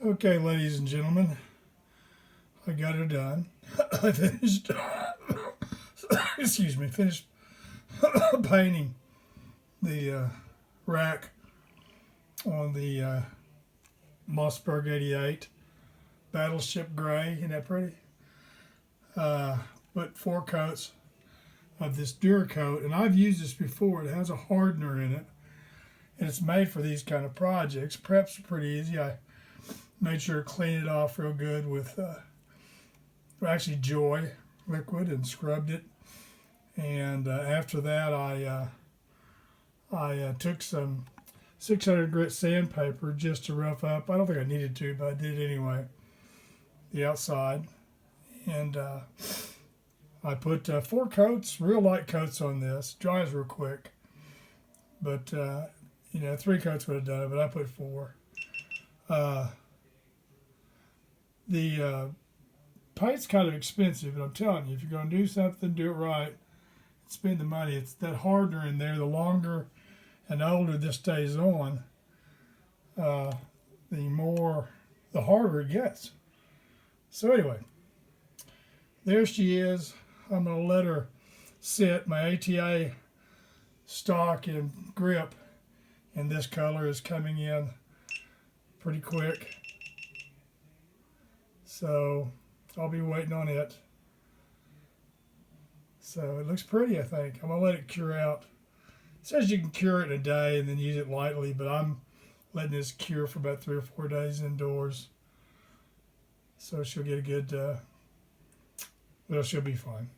Okay, ladies and gentlemen, I got her done. I finished, finished painting the rack on the Mossberg 88 Battleship gray. Isn't that pretty? Put 4 coats of this dura coat, and I've used this before. It has a hardener in it, and it's made for these kind of projects. Preps are pretty easy. I made sure to clean it off real good with actually Joy liquid and scrubbed it. And after that, I took some 600 grit sandpaper just to rough up. I don't think I needed to, but I did anyway. The outside, and I put 4 coats, real light coats on this. Dries real quick, but 3 coats would have done it, but I put 4. The paint's kind of expensive, but I'm telling you, if you're going to do something, do it right. Spend the money. It's that hardener in there. The longer and older this stays on, the harder it gets. So anyway, there she is. I'm going to let her sit. My ATA stock and grip in this color is coming in pretty quick. So I'll be waiting on it. So it looks pretty, I think. I'm going to let it cure out. It says you can cure it in a day and then use it lightly, but I'm letting this cure for about 3 or 4 days indoors. So she'll get a good, she'll be fine.